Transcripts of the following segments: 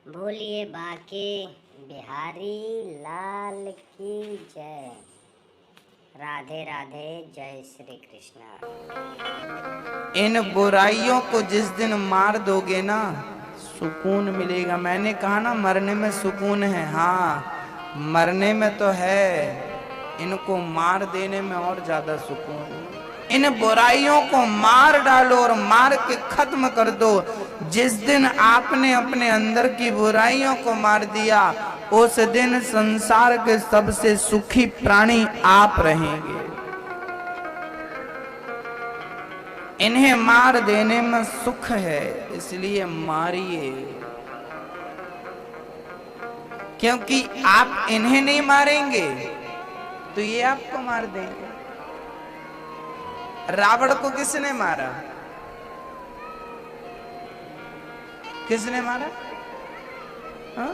बोलिए बाके बिहारी लाल की जय। राधे राधे, जय श्री कृष्ण। इन बुराइयों को जिस दिन मार दोगे ना, सुकून मिलेगा। मैंने कहा ना, मरने में सुकून है। हाँ, मरने में तो है, इनको मार देने में और ज्यादा सुकून है। इन बुराइयों को मार डालो और मार के खत्म कर दो। जिस दिन आपने अपने अंदर की बुराइयों को मार दिया, उस दिन संसार के सबसे सुखी प्राणी आप रहेंगे। इन्हें मार देने में सुख है, इसलिए मारिए, क्योंकि आप इन्हें नहीं मारेंगे तो ये आपको मार देंगे। रावण को किसने मारा? किसने मारा? हा?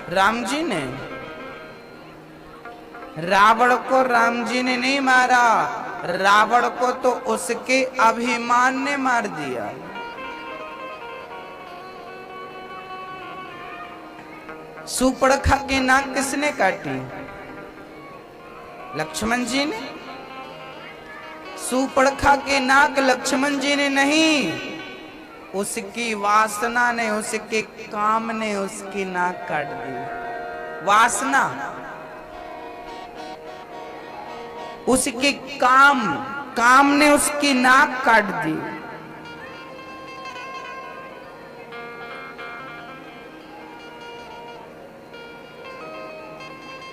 राम जी ने। रावण को राम जी ने नहीं मारा, रावण को तो उसके अभिमान ने मार दिया। सूर्पणखा की नाक किसने काटी? लक्ष्मण जी ने। सूर्पणखा की नाक लक्ष्मण जी ने नहीं, उसकी वासना ने, उसके काम ने उसकी नाक काट दी। वासना, उसके काम ने उसकी नाक काट दी।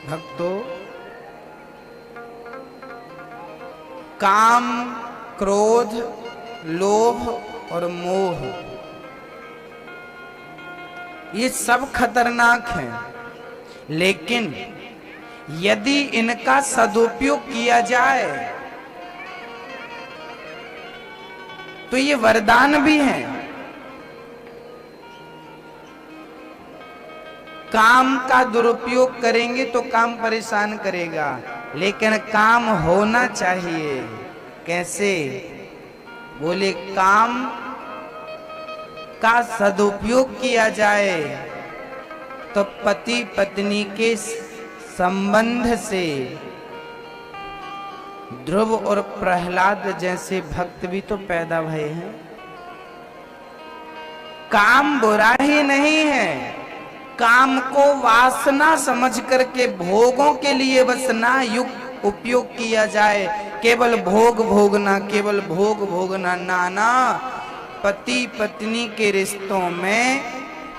भक्तों, काम, क्रोध, लोभ और मोह, ये सब खतरनाक हैं, लेकिन यदि इनका सदुपयोग किया जाए तो ये वरदान भी हैं। काम का दुरुपयोग करेंगे तो काम परेशान करेगा, लेकिन काम होना चाहिए। कैसे? बोले, काम का सदुपयोग किया जाए तो पति पत्नी के संबंध से ध्रुव और प्रहलाद जैसे भक्त भी तो पैदा भये हैं। काम बुरा ही नहीं है, काम को वासना समझ करके भोगों के लिए बस ना युक्त उपयोग किया जाए। केवल भोग भोगना, केवल भोग भोगना, ना, पति पत्नी के रिश्तों में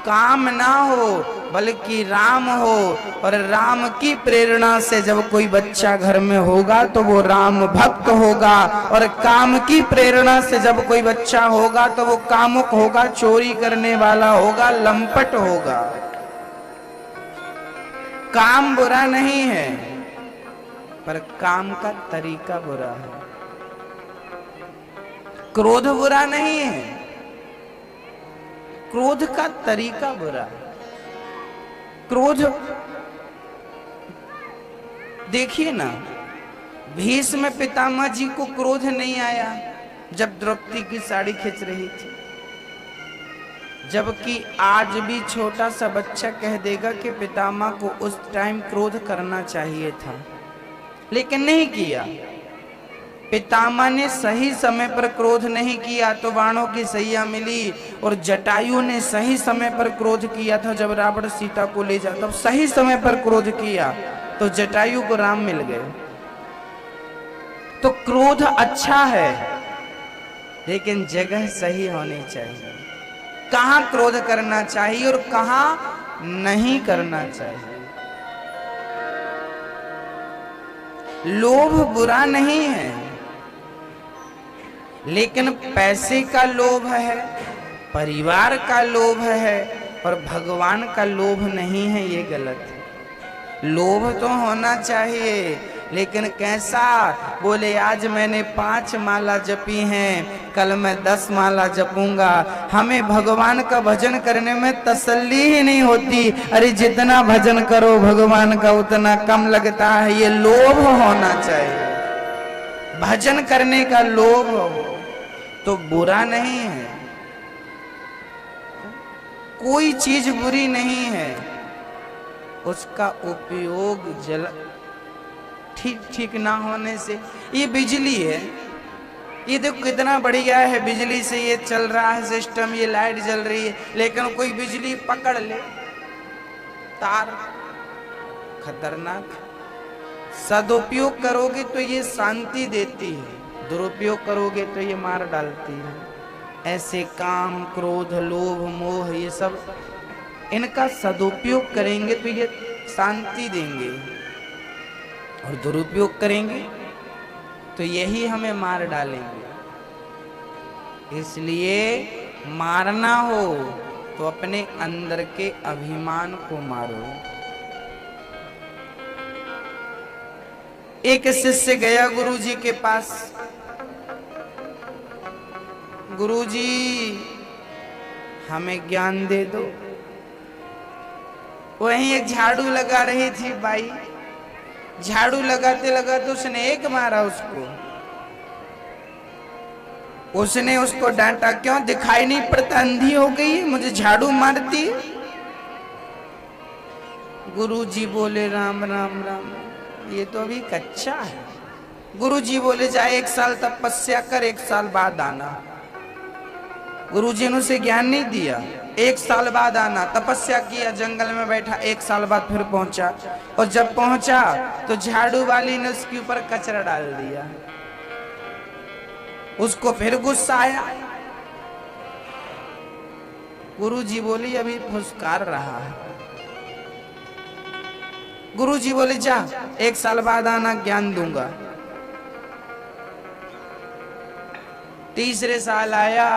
काम ना हो बल्कि राम हो। और राम की प्रेरणा से जब कोई बच्चा घर में होगा तो वो राम भक्त होगा, और काम की प्रेरणा से जब कोई बच्चा होगा तो वो कामुक होगा, चोरी करने वाला होगा, लंपट होगा। काम बुरा नहीं है, पर काम का तरीका बुरा है। क्रोध बुरा नहीं है, क्रोध का तरीका बुरा है। क्रोध, देखिए ना, भीष्म पितामह जी को क्रोध नहीं आया जब द्रौपदी की साड़ी खींच रही थी, जबकि आज भी छोटा सा बच्चा कह देगा कि पितामह को उस टाइम क्रोध करना चाहिए था, लेकिन नहीं किया। पितामह ने सही समय पर क्रोध नहीं किया तो बाणों की सैया मिली, और जटायु ने सही समय पर क्रोध किया था जब रावण सीता को ले जाता, तब सही समय पर क्रोध किया तो जटायु को राम मिल गए। तो क्रोध अच्छा है, लेकिन जगह सही होनी चाहिए। कहां क्रोध करना चाहिए और कहां नहीं करना चाहिए। लोभ बुरा नहीं है, लेकिन पैसे का लोभ है, परिवार का लोभ है, और भगवान का लोभ नहीं है, ये गलत है। लोभ तो होना चाहिए, लेकिन कैसा? बोले, आज मैंने 5 माला जपी हैं, कल मैं 10 माला जपूंगा। हमें भगवान का भजन करने में तसल्ली ही नहीं होती। अरे जितना भजन करो भगवान का उतना कम लगता है, ये लोभ होना चाहिए। भजन करने का लोभ हो तो बुरा नहीं है, कोई चीज बुरी नहीं है, उसका उपयोग जल ठीक ना होने से। ये बिजली है, ये देखो कितना बढ़िया है, बिजली से ये चल रहा है सिस्टम, ये लाइट जल रही है, लेकिन कोई बिजली पकड़ ले तार, खतरनाक। सदुपयोग करोगे तो ये शांति देती है, दुरुपयोग करोगे तो ये मार डालती है। ऐसे काम, क्रोध, लोभ, मोह, ये सब इनका सदुपयोग करेंगे तो ये शांति देंगे, और दुरुपयोग करेंगे तो यही हमें मार डालेंगे। इसलिए मारना हो तो अपने अंदर के अभिमान को मारो। एक शिष्य गया गुरुजी के पास, गुरुजी हमें ज्ञान दे दो। वहीं एक झाड़ू लगा रही थी बाई, झाड़ू लगाते लगाते उसने एक मारा उसको, उसने उसको डांटा, क्यों दिखाई नहीं पड़ता, अंधी हो गई, मुझे झाड़ू मारती। गुरुजी बोले राम राम राम, ये तो अभी कच्चा है। गुरुजी बोले जा 1 साल तपस्या कर, 1 साल बाद आना। गुरुजी ने उसे ज्ञान नहीं दिया, 1 साल बाद आना। तपस्या किया, जंगल में बैठा, 1 साल बाद फिर पहुंचा, और जब पहुंचा तो झाड़ू वाली ने उसके ऊपर कचरा डाल दिया। उसको फिर गुस्सा आया। गुरुजी बोली अभी फुसकार रहा है। गुरुजी बोले जा 1 साल बाद आना, ज्ञान दूंगा। तीसरे साल आया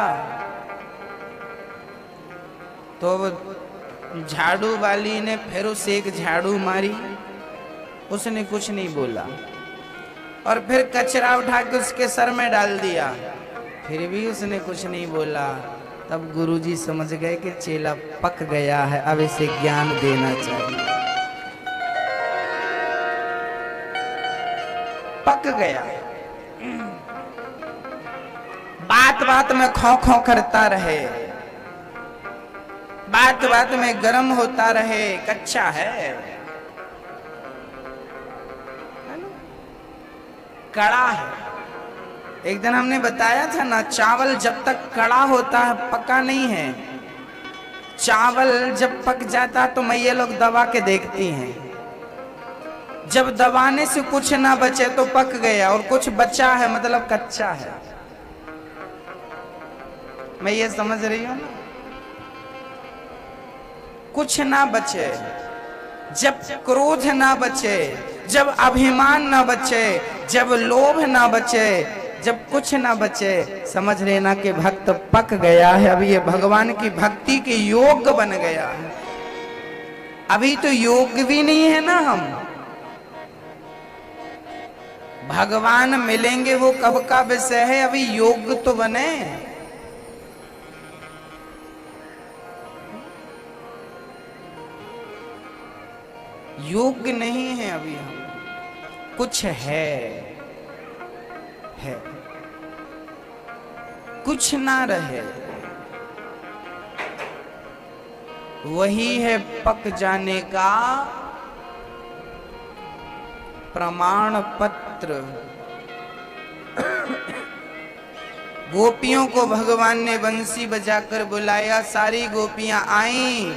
तो झाड़ू वाली ने फिर उसे एक झाड़ू मारी, उसने कुछ नहीं बोला, और फिर कचरा उठा के उसके सर में डाल दिया, फिर भी उसने कुछ नहीं बोला। तब गुरुजी समझ गए कि चेला पक गया है, अब इसे ज्ञान देना चाहिए। पक गया, बात बात में खौ खौ करता रहे, बात बात में गर्म होता रहे, कच्चा है, कड़ा है। एक दिन हमने बताया था ना, चावल जब तक कड़ा होता है पका नहीं है। चावल जब पक जाता तो मैया लोग दबा के देखती हैं, जब दबाने से कुछ ना बचे तो पक गया, और कुछ बचा है मतलब कच्चा है। मैं ये समझ रही हूं ना, कुछ ना बचे, जब क्रोध ना बचे, जब अभिमान ना बचे, जब लोभ ना बचे, जब कुछ ना बचे, समझ लेना कि भक्त पक गया है। अभी ये भगवान की भक्ति के योग्य बन गया है। अभी तो योग्य भी नहीं है ना हम, भगवान मिलेंगे वो कब का विषय है, अभी योग्य तो बने। योग्य नहीं है अभी हम, कुछ है कुछ ना रहे, वही है पक जाने का प्रमाण पत्र। गोपियों को भगवान ने बंसी बजाकर बुलाया, सारी गोपियां आईं।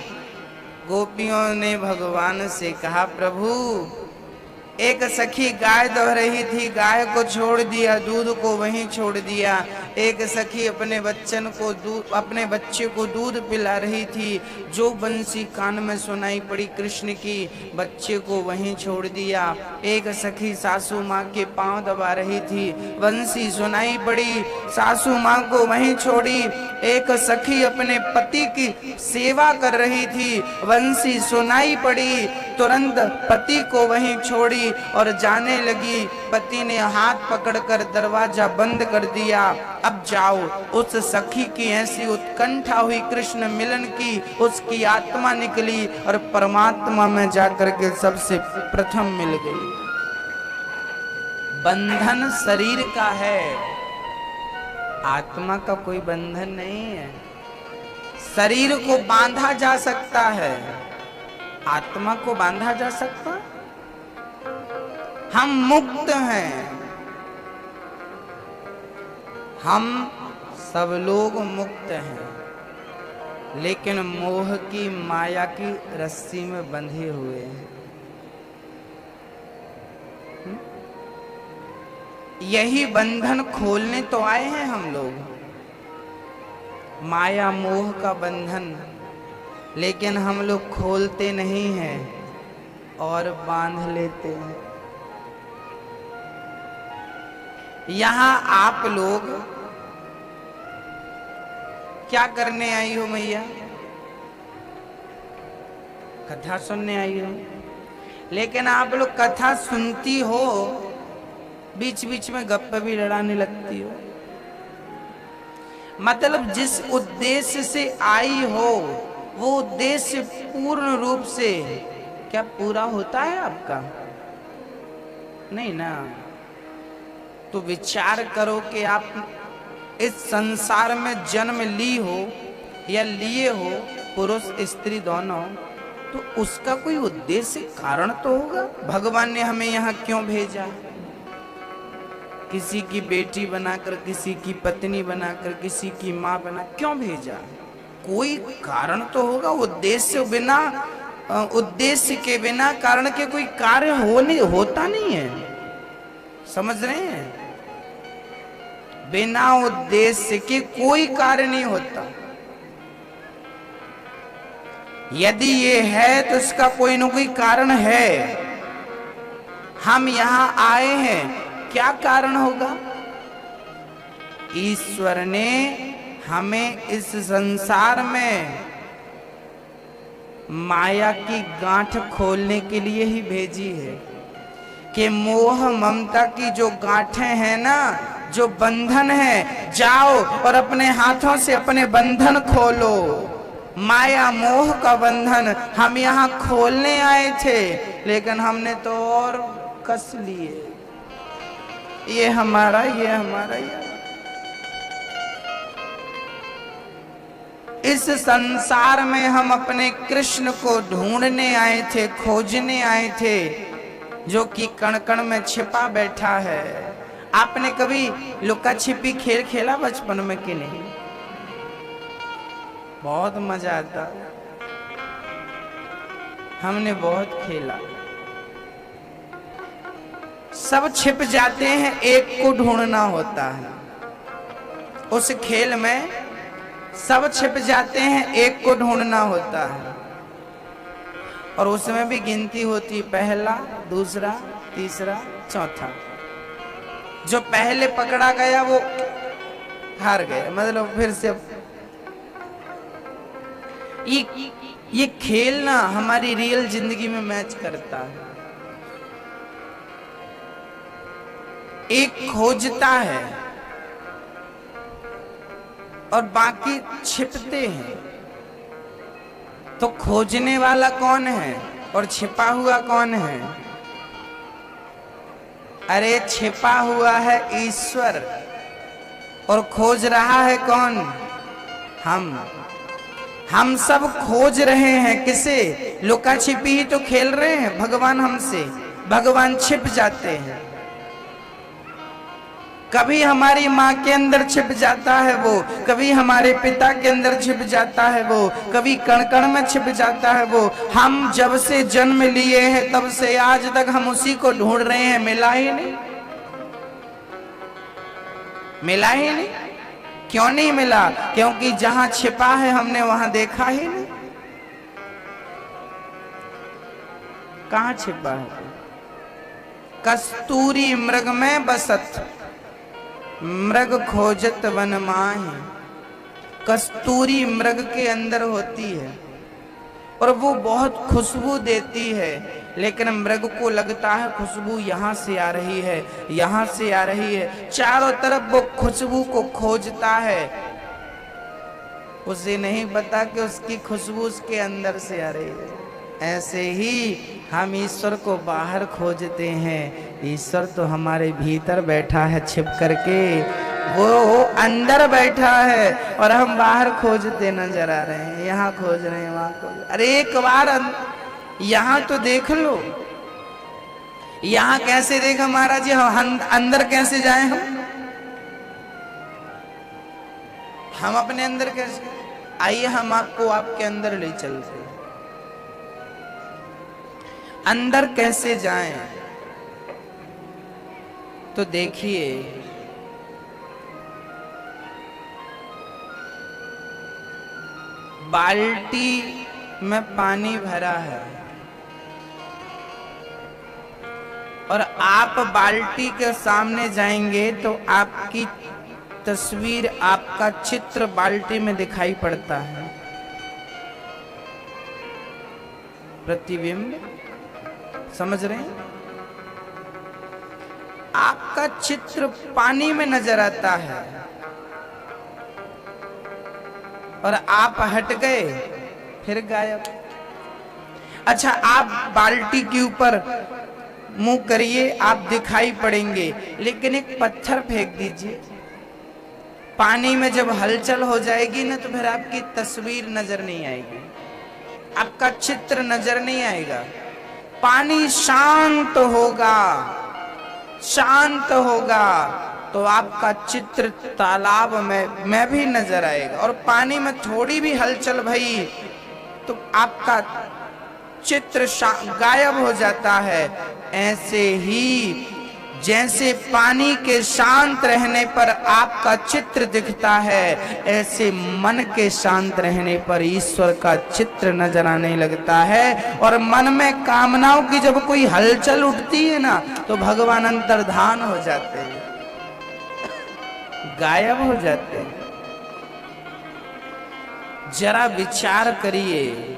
गोपियों ने भगवान से कहा प्रभु, एक सखी गाय दो रही थी, गाय को छोड़ दिया, दूध को वहीं छोड़ दिया। एक सखी अपने अपने बच्चे को दूध पिला रही थी, जो बंसी कान में सुनाई पड़ी कृष्ण की, बच्चे को वहीं छोड़ दिया। एक सखी सासू माँ के पांव दबा रही थी, बंसी सुनाई पड़ी, सासू माँ को वहीं छोड़ी। एक सखी अपने पति की सेवा कर रही थी, बंसी सुनाई पड़ी, तुरंत पति को वहीं छोड़ी और जाने लगी। पति ने हाथ पकड़कर दरवाजा बंद कर दिया। अब जाओ। उस सखी की ऐसी उत्कंठा हुई कृष्ण मिलन की, उसकी आत्मा निकली और परमात्मा में जाकर के सबसे प्रथम मिल गई। बंधन शरीर का है, आत्मा का कोई बंधन नहीं है। शरीर को बांधा जा सकता है, आत्मा को बांधा जा सकता? हम मुक्त हैं, हम सब लोग मुक्त हैं, लेकिन मोह की माया की रस्सी में बंधे हुए हैं। यही बंधन खोलने तो आए हैं हम लोग, माया मोह का बंधन, लेकिन हम लोग खोलते नहीं हैं और बांध लेते हैं। यहां आप लोग क्या करने आई हो मैया? कथा सुनने आई हो, लेकिन आप लोग कथा सुनती हो, बीच बीच में गप्पे भी लड़ाने लगती हो। मतलब जिस उद्देश्य से आई हो वो उद्देश्य पूर्ण रूप से क्या पूरा होता है आपका? नहीं ना। तो विचार करो कि आप इस संसार में जन्म ली हो या लिए हो, पुरुष स्त्री दोनों, तो उसका कोई उद्देश्य कारण तो होगा। भगवान ने हमें यहाँ क्यों भेजा? किसी की बेटी बनाकर, किसी की पत्नी बनाकर, किसी की माँ बना, क्यों भेजा? कोई कारण तो होगा। उद्देश्य के बिना कारण के कोई कार्य होता नहीं है। समझ रहे हैं? बिना उद्देश्य के कोई कार्य नहीं होता। यदि ये है तो इसका कोई न कोई कारण है। हम यहां आए हैं, क्या कारण होगा? ईश्वर ने हमें इस संसार में माया की गांठ खोलने के लिए ही भेजी है कि मोह ममता की जो गांठें हैं ना, जो बंधन है, जाओ और अपने हाथों से अपने बंधन खोलो। माया मोह का बंधन हम यहाँ खोलने आए थे, लेकिन हमने तो और कस लिए। ये हमारा, ये हमारा, ये इस संसार में हम अपने कृष्ण को ढूंढने आए थे, खोजने आए थे, जो कि कण कण में छिपा बैठा है। आपने कभी लुका छिपी खेल खेला बचपन में कि नहीं? बहुत मजा आता, हमने बहुत खेला। सब छिप जाते हैं, एक को ढूंढना होता है। उस खेल में सब छिप जाते हैं, एक को ढूंढना होता है। और उसमें भी गिनती होती, पहला, दूसरा, तीसरा, चौथा। जो पहले पकड़ा गया वो हार गया, मतलब फिर से। ये खेल ना हमारी रियल जिंदगी में मैच करता है। एक खोजता है और बाकी छिपते हैं। तो खोजने वाला कौन है और छिपा हुआ कौन है? अरे छिपा हुआ है ईश्वर, और खोज रहा है कौन? हम सब खोज रहे हैं किसे? लुका छिपी ही तो खेल रहे हैं भगवान हमसे। भगवान छिप जाते हैं। कभी हमारी माँ के अंदर छिप जाता है वो, कभी हमारे पिता के अंदर छिप जाता है वो, कभी कण कण में छिप जाता है वो। हम जब से जन्म लिए हैं तब से आज तक हम उसी को ढूंढ रहे हैं। मिला ही नहीं, मिला ही नहीं। क्यों नहीं मिला? क्योंकि जहां छिपा है हमने वहां देखा ही नहीं। कहां छिपा है? कस्तूरी मृग में बसत, मृग खोजत वन माही। कस्तूरी मृग के अंदर होती है और वो बहुत खुशबू देती है, लेकिन मृग को लगता है खुशबू यहाँ से आ रही है, यहाँ से आ रही है। चारों तरफ वो खुशबू को खोजता है, उसे नहीं पता कि उसकी खुशबू उसके अंदर से आ रही है। ऐसे ही हम ईश्वर को बाहर खोजते हैं, ईश्वर तो हमारे भीतर बैठा है छिप करके। वो अंदर बैठा है और हम बाहर खोजते नजर आ रहे हैं, यहाँ खोज रहे हैं, वहां खोज। अरे एक बार यहाँ तो देख लो। यहाँ कैसे देखा महाराज जी, हम अंदर कैसे जाए? हम अपने अंदर कैसे? आइए हम आपको आपके अंदर ले चलते हैं। अंदर कैसे जाएं? तो देखिए, बाल्टी में पानी भरा है और आप बाल्टी के सामने जाएंगे तो आपकी तस्वीर, आपका चित्र बाल्टी में दिखाई पड़ता है, प्रतिबिंब। समझ रहे हैं? आपका चित्र पानी में नजर आता है और आप हट गए, फिर गायब। अच्छा, आप बाल्टी के ऊपर मुंह करिए, आप दिखाई पड़ेंगे, लेकिन एक पत्थर फेंक दीजिए, पानी में जब हलचल हो जाएगी ना, तो फिर आपकी तस्वीर नजर नहीं आएगी, आपका चित्र नजर नहीं आएगा। पानी शांत होगा, शांत होगा तो आपका चित्र तालाब में भी नजर आएगा। और पानी में थोड़ी भी हलचल भई तो आपका चित्र गायब हो जाता है। ऐसे ही जैसे पानी के शांत रहने पर आपका चित्र दिखता है, ऐसे मन के शांत रहने पर ईश्वर का चित्र नजर आने लगता है। और मन में कामनाओं की जब कोई हलचल उठती है ना, तो भगवान अंतर्धान हो जाते हैं, गायब हो जाते हैं। जरा विचार करिए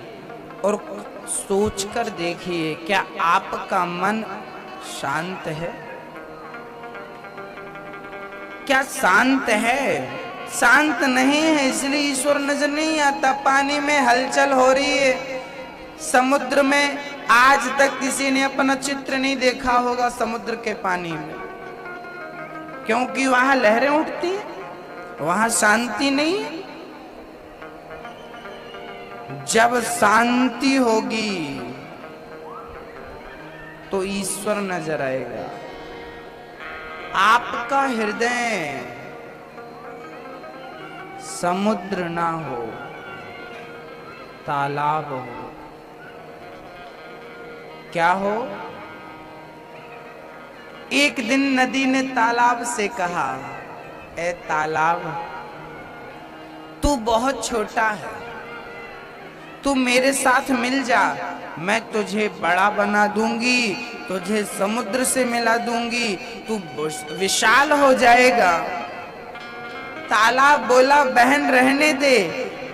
और सोचकर देखिए, क्या आपका मन शांत है? क्या शांत है? शांत नहीं है, इसलिए ईश्वर नजर नहीं आता। पानी में हलचल हो रही है, समुद्र में आज तक किसी ने अपना चित्र नहीं देखा होगा समुद्र के पानी में, क्योंकि वहां लहरें उठती हैं, वहां शांति नहीं है। जब शांति होगी तो ईश्वर नजर आएगा। आपका हृदय समुद्र ना हो, तालाब हो। क्या हो? एक दिन नदी ने तालाब से कहा, ए तालाब, तू बहुत छोटा है, तू मेरे साथ मिल जा, मैं तुझे बड़ा बना दूंगी, तुझे समुद्र से मिला दूंगी, तू विशाल हो जाएगा। तालाब बोला, बहन रहने दे,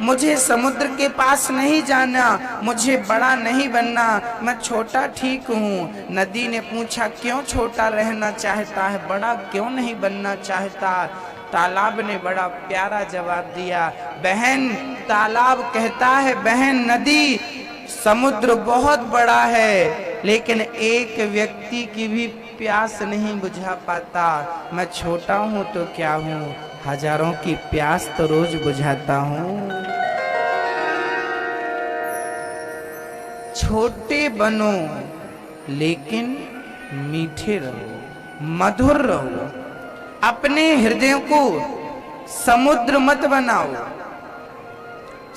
मुझे समुद्र के पास नहीं जाना, मुझे बड़ा नहीं बनना, मैं छोटा ठीक हूँ। नदी ने पूछा, क्यों छोटा रहना चाहता है, बड़ा क्यों नहीं बनना चाहता? तालाब ने बड़ा प्यारा जवाब दिया, बहन, तालाब कहता है, बहन नदी, समुद्र बहुत बड़ा है, लेकिन एक व्यक्ति की भी प्यास नहीं बुझा पाता। मैं छोटा हूँ तो क्या हूँ, हजारों की प्यास तो रोज बुझाता हूँ। छोटे बनो लेकिन मीठे रहो, मधुर रहो। अपने हृदय को समुद्र मत बनाओ।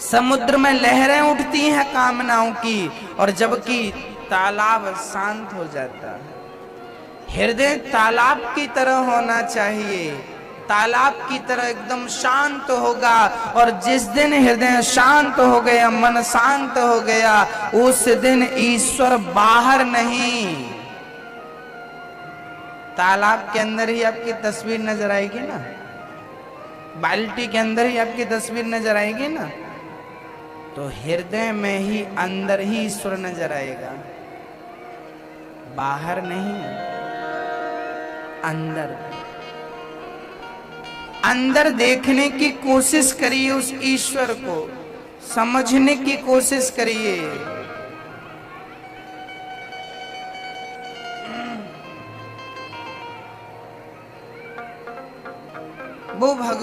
समुद्र में लहरें उठती हैं कामनाओं की, और जबकि तालाब शांत हो जाता है। हृदय तालाब की तरह होना चाहिए, तालाब की तरह एकदम शांत होगा। और जिस दिन हृदय शांत हो गया, मन शांत हो गया, उस दिन ईश्वर बाहर नहीं, तालाब के अंदर ही आपकी तस्वीर नजर आएगी ना, बाल्टी के अंदर ही आपकी तस्वीर नजर आएगी ना। तो हृदय में ही, अंदर ही ईश्वर नजर आएगा, बाहर नहीं, अंदर। अंदर देखने की कोशिश करिए, उस ईश्वर को समझने की कोशिश करिए।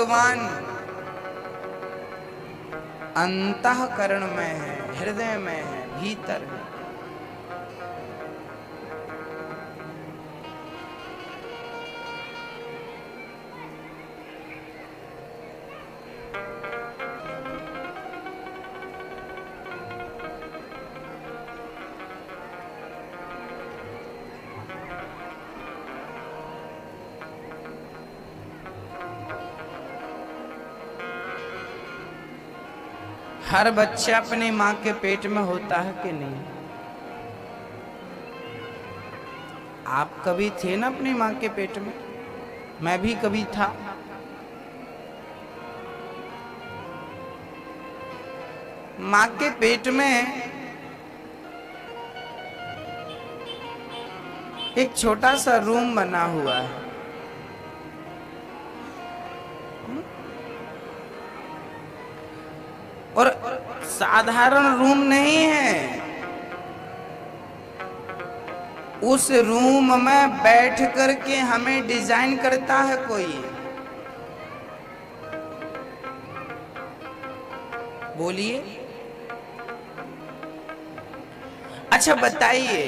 भगवान अंतःकरण में है, हृदय में है, भीतर है। हर बच्चा अपनी माँ के पेट में होता है कि नहीं? आप कभी थे ना अपनी माँ के पेट में? मैं भी कभी था। माँ के पेट में एक छोटा सा रूम बना हुआ है। और साधारण रूम नहीं है। उस रूम में बैठ करके हमें डिजाइन करता है कोई। बोलिए। अच्छा बताइए,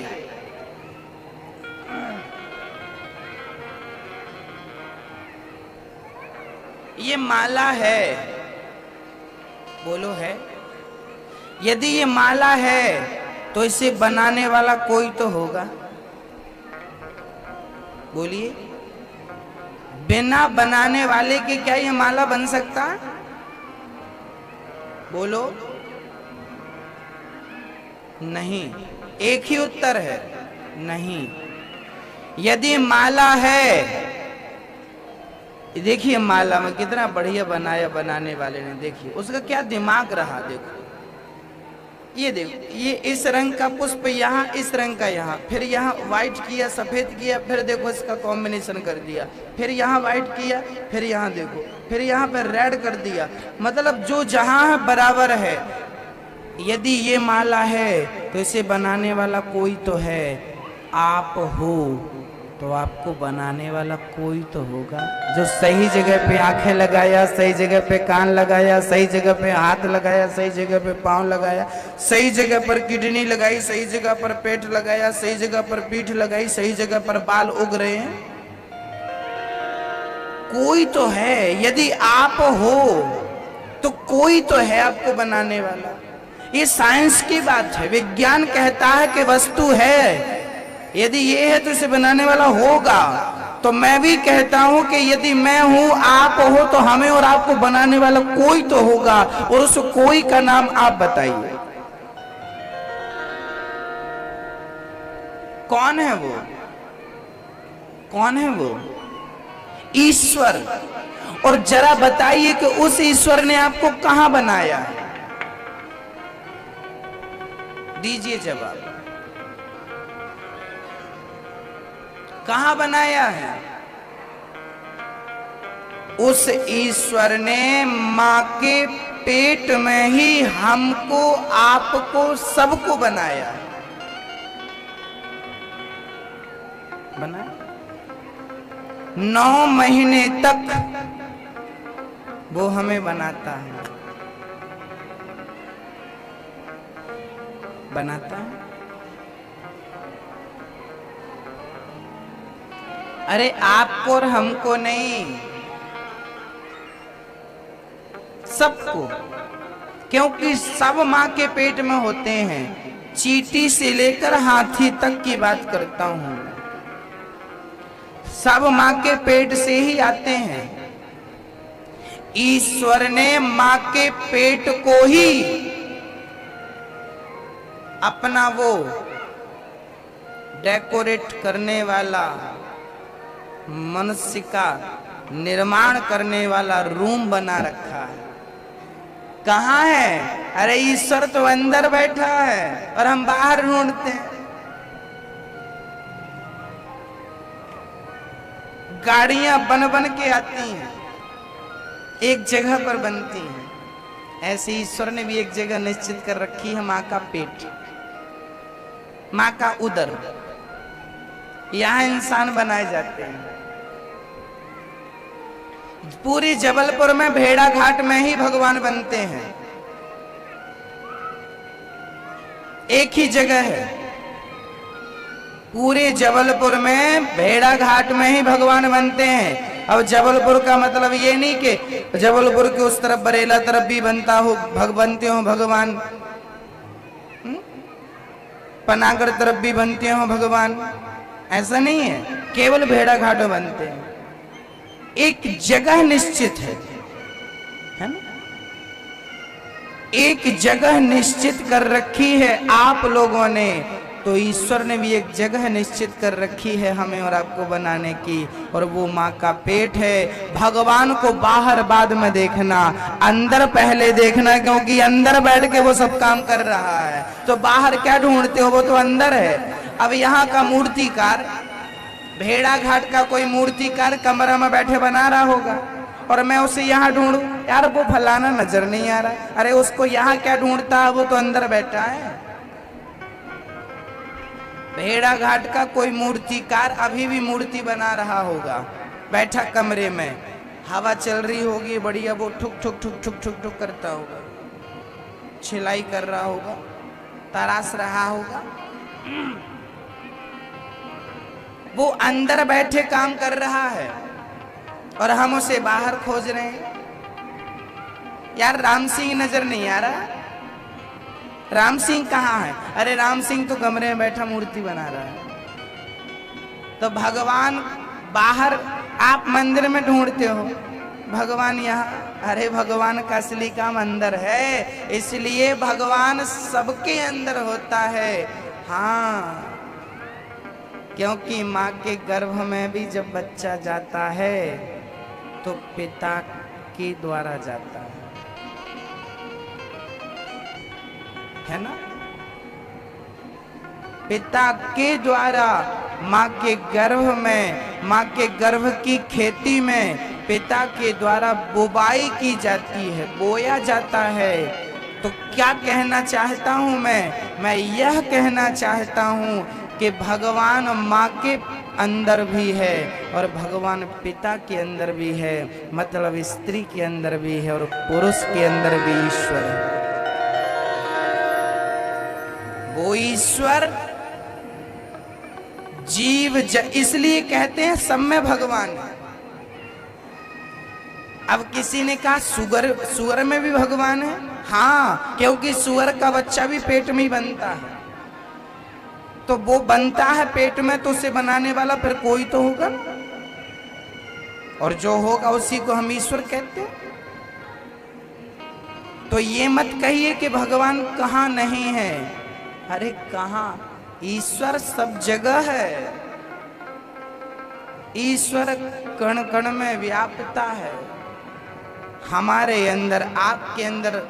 ये माला है, बोलो है? यदि ये माला है तो इसे बनाने वाला कोई तो होगा। बोलिए। बिना बनाने वाले के क्या ये माला बन सकता है? बोलो। नहीं। एक ही उत्तर है, नहीं। यदि माला है, देखिए माला में कितना बढ़िया बनाया बनाने वाले ने, देखिए उसका क्या दिमाग रहा। देखो ये देखो, ये इस रंग का पुष्प यहाँ, इस रंग का यहाँ, फिर यहाँ व्हाइट किया, सफेद किया, फिर देखो इसका कॉम्बिनेशन कर दिया, फिर यहाँ व्हाइट किया, फिर यहाँ देखो, फिर यहाँ पर रेड कर दिया। मतलब जो जहाँ है बराबर है। यदि ये माला है तो इसे बनाने वाला कोई तो है। आप हो तो आपको बनाने वाला कोई तो होगा, जो सही जगह पे आंखें लगाया, सही जगह पे कान लगाया, सही जगह पे हाथ लगाया, सही जगह पे पांव लगाया, सही जगह पर किडनी लगाई, सही जगह पर पेट लगाया, सही जगह पर पीठ लगाई, सही जगह पर बाल उग रहे हैं। कोई तो है। यदि आप हो तो कोई तो है आपको बनाने वाला। ये साइंस की बात है। विज्ञान कहता है कि वस्तु है, यदि ये है तो इसे बनाने वाला होगा। तो मैं भी कहता हूं कि यदि मैं हूं, आप हो, तो हमें और आपको बनाने वाला कोई तो होगा। और उस कोई का नाम आप बताइए, कौन है वो? कौन है वो? ईश्वर। और जरा बताइए कि उस ईश्वर ने आपको कहां बनाया है? दीजिए जवाब। कहां बनाया है? उस ईश्वर ने मां के पेट में ही हमको, आपको, सबको बनाया है। बनाया 9 महीने तक वो हमें बनाता है, बनाता है। अरे आपको और हमको नहीं, सबको। क्योंकि सब मां के पेट में होते हैं। चींटी से लेकर हाथी तक की बात करता हूं, सब मां के पेट से ही आते हैं। ईश्वर ने मां के पेट को ही अपना वो डेकोरेट करने वाला, मनुष्य का निर्माण करने वाला रूम बना रखा है। कहाँ है? अरे ईश्वर तो अंदर बैठा है और हम बाहर ढूंढते हैं। गाड़ियां बन बन के आती हैं, एक जगह पर बनती हैं। ऐसे ईश्वर ने भी एक जगह निश्चित कर रखी है, माँ का पेट, माँ का उदर। यहां इंसान बनाए जाते हैं। पूरी जबलपुर में भेड़ा घाट में ही भगवान बनते हैं, एक ही जगह है। पूरे जबलपुर में भेड़ा घाट में ही भगवान बनते हैं। अब जबलपुर का मतलब ये नहीं कि जबलपुर के उस तरफ बरेला तरफ भी बनता हो बनते हो भगवान, पनागढ़ तरफ भी बनते हो भगवान, ऐसा नहीं है। केवल भेड़ा घाट में बनते हैं, एक जगह निश्चित है ना, एक जगह निश्चित कर रखी है आप लोगों ने, तो ईश्वर ने भी एक जगह निश्चित कर रखी है हमें और आपको बनाने की, और वो माँ का पेट है। भगवान को बाहर बाद में देखना, अंदर पहले देखना, क्योंकि अंदर बैठ के वो सब काम कर रहा है। तो बाहर क्या ढूंढते हो, वो तो अंदर है। अब यहाँ का मूर्तिकार, भेड़ा घाट का कोई मूर्तिकार कमरा में बैठे बना रहा होगा, और मैं उसे यहाँ ढूंढूं, यार वो फलाना नजर नहीं आ रहा, अरे उसको यहाँ क्या ढूंढता है, वो तो अंदर बैठा है। भेड़ा घाट का कोई मूर्तिकार अभी भी मूर्ति बना रहा होगा, बैठा कमरे में, हवा चल रही होगी बढ़िया, वो ठुक ठुक ठुक ठुक ठुक ठुक करता होगा, छिलाई कर रहा होगा, तराश रहा होगा। वो अंदर बैठे काम कर रहा है और हम उसे बाहर खोज रहे हैं। यार राम सिंह नजर नहीं आ रहा, राम सिंह कहाँ है? अरे राम सिंह तो कमरे में बैठा मूर्ति बना रहा है। तो भगवान बाहर, आप मंदिर में ढूंढते हो, भगवान यहाँ, अरे भगवान का असली काम अंदर है, इसलिए भगवान सबके अंदर होता है। हाँ, क्योंकि माँ के गर्भ में भी जब बच्चा जाता है तो पिता के द्वारा जाता है ना, पिता के द्वारा माँ के गर्भ में, माँ के गर्भ की खेती में पिता के द्वारा बुवाई की जाती है, बोया जाता है। तो क्या कहना चाहता हूँ मैं यह कहना चाहता हूँ कि भगवान माँ के अंदर भी है और भगवान पिता के अंदर भी है, मतलब स्त्री के अंदर भी है और पुरुष के अंदर भी ईश्वर है। वो ईश्वर जीव इसलिए कहते हैं सब में भगवान है। अब किसी ने कहा सुअर में भी भगवान है। हाँ, क्योंकि सुअर का बच्चा भी पेट में ही बनता है, तो वो बनता है पेट में, तो उसे बनाने वाला फिर कोई तो होगा, और जो होगा उसी को हम ईश्वर कहते हैं। तो ये मत कहिए कि भगवान कहाँ नहीं है, अरे कहाँ, ईश्वर सब जगह है। ईश्वर कण कण में व्यापता है, हमारे अंदर, आपके अंदर,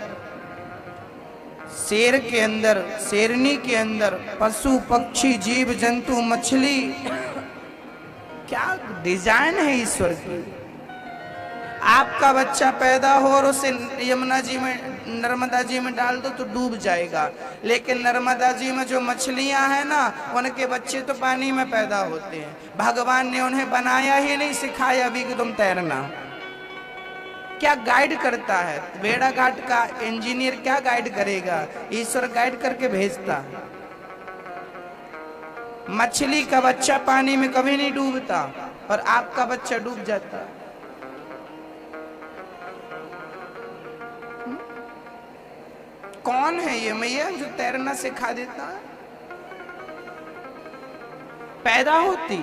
शेर के अंदर, शेरनी के अंदर, पशु पक्षी जीव जंतु मछली, क्या डिजाइन है ईश्वर की। आपका बच्चा पैदा हो और उसे यमुना जी में, नर्मदा जी में डाल दो तो डूब जाएगा, लेकिन नर्मदा जी में जो मछलियां हैं ना, उनके बच्चे तो पानी में पैदा होते हैं। भगवान ने उन्हें बनाया ही नहीं, सिखाया भी कि तुम तैरना। क्या गाइड करता है? भेड़ा घाट का इंजीनियर क्या गाइड करेगा? ईश्वर गाइड करके भेजता। मछली का बच्चा पानी में कभी नहीं डूबता और आपका बच्चा डूब जाता। कौन है ये मैया जो तैरना सिखा देता है? पैदा होती।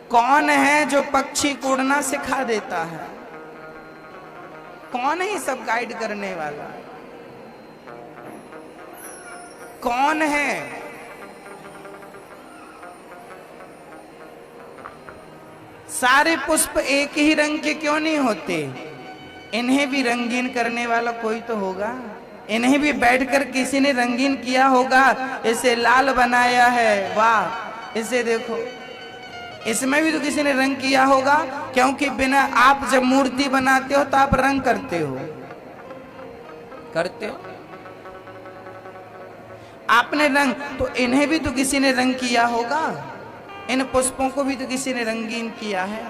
कौन है जो पक्षी को उड़ना सिखा देता है? कौन है ये सब गाइड करने वाला? कौन है? सारे पुष्प एक ही रंग के क्यों नहीं होते? इन्हें भी रंगीन करने वाला कोई तो होगा। इन्हें भी बैठकर किसी ने रंगीन किया होगा। इसे लाल बनाया है, वाह, इसे देखो, इसमें भी तो किसी ने रंग किया होगा, क्योंकि बिना, आप जब मूर्ति बनाते हो तो आप रंग करते हो, आपने रंग, तो इन्हें भी तो किसी ने रंग किया होगा। इन पुष्पों को भी तो किसी ने रंगीन किया है।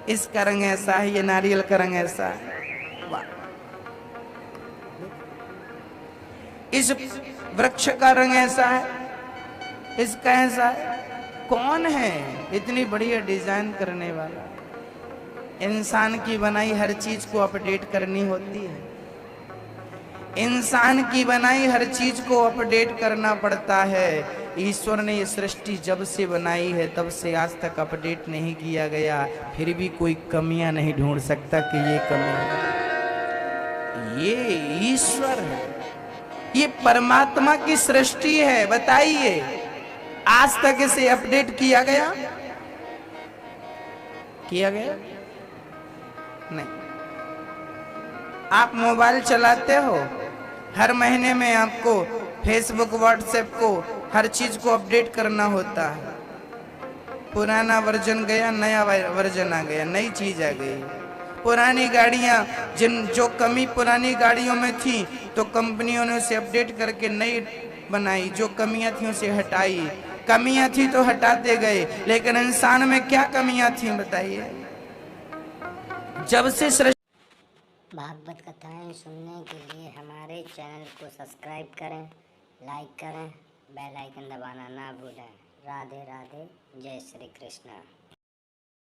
इसका रंग ऐसा है, ये नारियल का रंग ऐसा है। वाह! इस वृक्ष का रंग ऐसा है, इसका ऐसा है। कौन है इतनी बढ़िया डिजाइन करने वाला? इंसान की बनाई हर चीज को अपडेट करनी होती है। इंसान की बनाई हर चीज को अपडेट करना पड़ता है। ईश्वर ने ये सृष्टि जब से बनाई है तब से आज तक अपडेट नहीं किया गया, फिर भी कोई कमियां नहीं ढूंढ सकता कि ये कमी है। ये ईश्वर है, ये परमात्मा की सृष्टि है। बताइए, आज तक इसे अपडेट किया गया? किया गया नहीं। आप मोबाइल चलाते हो, हर महीने में आपको फेसबुक व्हाट्सएप को हर चीज को अपडेट करना होता है। पुराना वर्जन गया, नया वर्जन आ गया, नई चीज आ गई। पुरानी गाड़ियां जो कमी पुरानी गाड़ियों में थी तो कंपनियों ने उसे अपडेट करके नई बनाई, जो कमियां थी उसे हटाई। कमियां थी तो हटाते गए, लेकिन इंसान में क्या कमियां थी बताइए? जब से भागवत कथाएं सुनने के लिए हमारे चैनल को सब्सक्राइब करें, लाइक करें, बेल आइकन दबाना ना भूलें। राधे राधे, जय श्री कृष्ण।